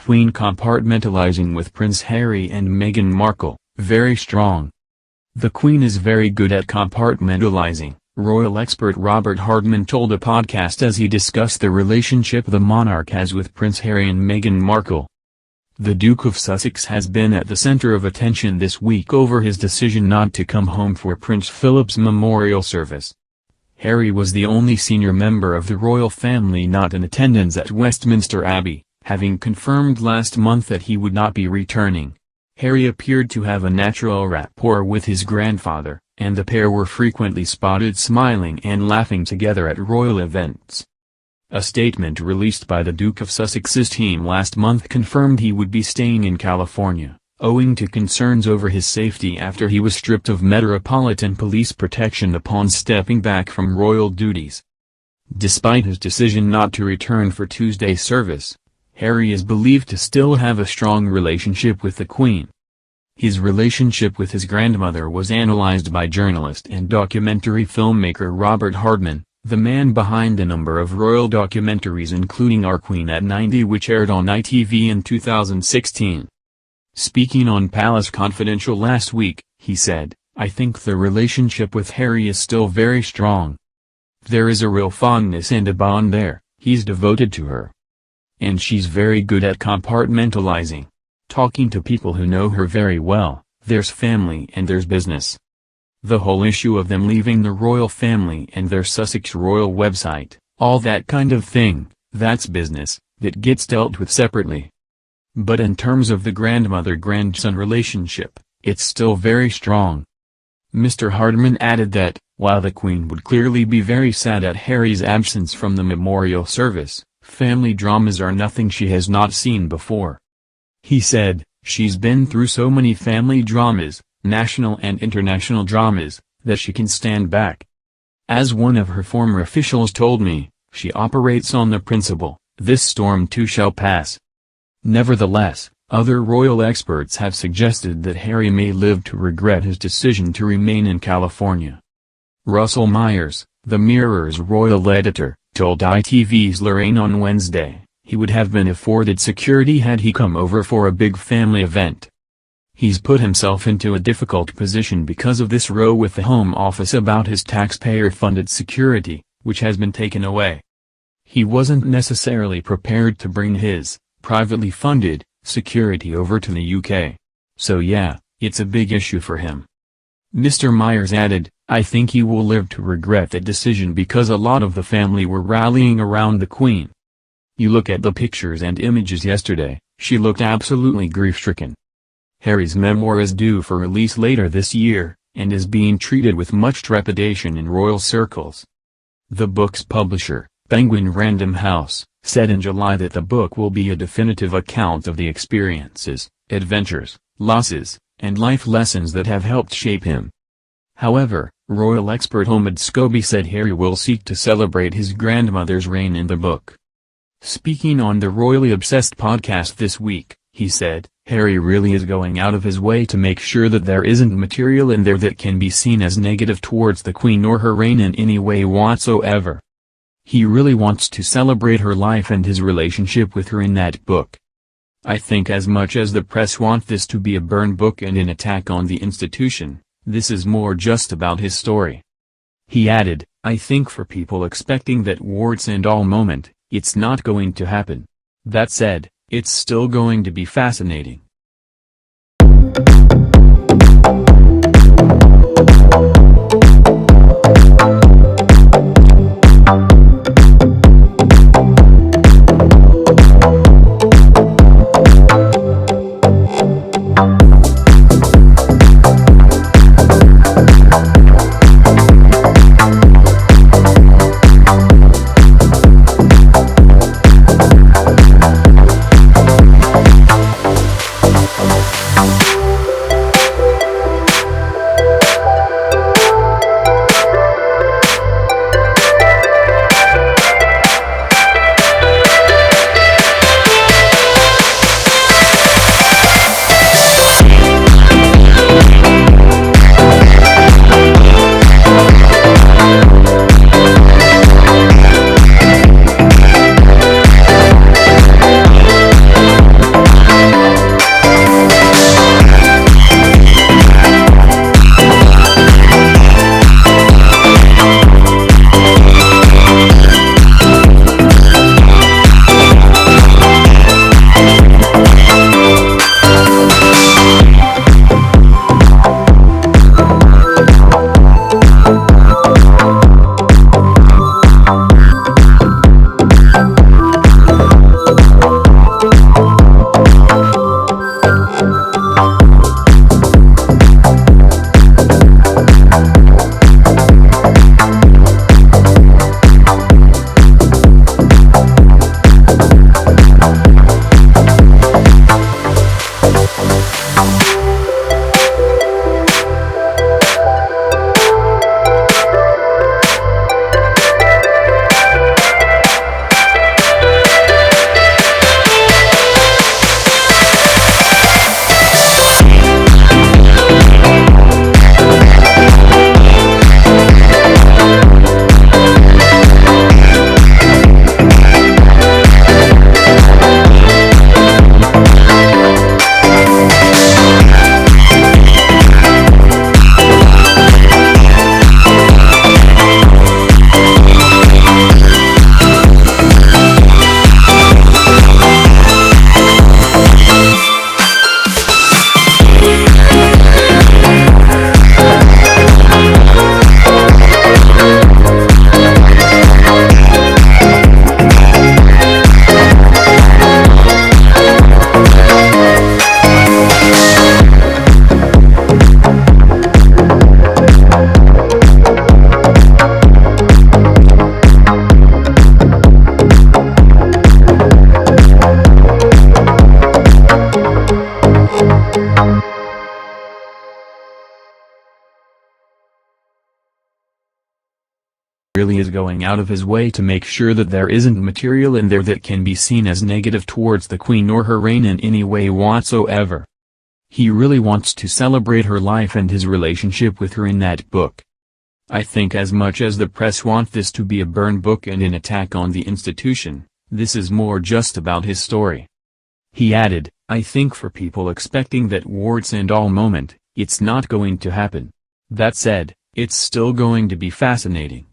Queen compartmentalizing with Prince Harry and Meghan Markle, very strong. The Queen is very good at compartmentalizing, royal expert Robert Hardman told a podcast as he discussed the relationship the monarch has with Prince Harry and Meghan Markle. The Duke of Sussex has been at the center of attention this week over his decision not to come home for Prince Philip's memorial service. Harry was the only senior member of the royal family not in attendance at Westminster Abbey, having confirmed last month that he would not be returning. Harry appeared to have a natural rapport with his grandfather, and the pair were frequently spotted smiling and laughing together at royal events. A statement released by the Duke of Sussex's team last month confirmed he would be staying in California, owing to concerns over his safety after he was stripped of Metropolitan Police protection upon stepping back from royal duties. Despite his decision not to return for Tuesday's service, Harry is believed to still have a strong relationship with the Queen. His relationship with his grandmother was analyzed by journalist and documentary filmmaker Robert Hardman, the man behind a number of royal documentaries including Our Queen at 90 which aired on ITV in 2016. Speaking on Palace Confidential last week, he said, "I think the relationship with Harry is still very strong. There is a real fondness and a bond there, he's devoted to her. And she's very good at compartmentalizing. Talking to people who know her very well, there's family and there's business. The whole issue of them leaving the royal family and their Sussex royal website, all that kind of thing, that's business, that gets dealt with separately. But in terms of the grandmother-grandson relationship, it's still very strong." Mr. Hardman added that, while the Queen would clearly be very sad at Harry's absence from the memorial service, family dramas are nothing she has not seen before. He said, "She's been through so many family dramas, national and international dramas, that she can stand back. As one of her former officials told me, she operates on the principle, this storm too shall pass." Nevertheless, other royal experts have suggested that Harry may live to regret his decision to remain in California. Russell Myers, the Mirror's royal editor, told ITV's Lorraine on Wednesday, he would have been afforded security had he come over for a big family event. He's put himself into a difficult position because of this row with the Home Office about his taxpayer-funded security, which has been taken away. He wasn't necessarily prepared to bring his, privately funded, security over to the UK. So yeah, it's a big issue for him. Mr. Myers added, "I think he will live to regret that decision because a lot of the family were rallying around the Queen. You look at the pictures and images yesterday, she looked absolutely grief-stricken." Harry's memoir is due for release later this year, and is being treated with much trepidation in royal circles. The book's publisher, Penguin Random House, said in July that the book will be a definitive account of the experiences, adventures, losses, and life lessons that have helped shape him. However, royal expert Omid Scobie said Harry will seek to celebrate his grandmother's reign in the book. Speaking on the Royally Obsessed podcast this week, he said, "Harry really is going out of his way to make sure that there isn't material in there that can be seen as negative towards the Queen or her reign in any way whatsoever. He really wants to celebrate her life and his relationship with her in that book. I think as much as the press want this to be a burn book and an attack on the institution, this is more just about his story." He added, "I think for people expecting that warts and all moment, it's not going to happen. That said, it's still going to be fascinating." really is going out of his way to make sure that there isn't material in there that can be seen as negative towards the Queen or her reign in any way whatsoever. He really wants to celebrate her life and his relationship with her in that book. I think as much as the press want this to be a burn book and an attack on the institution, this is more just about his story. He added, I think for people expecting that warts and all moment, it's not going to happen. That said, it's still going to be fascinating.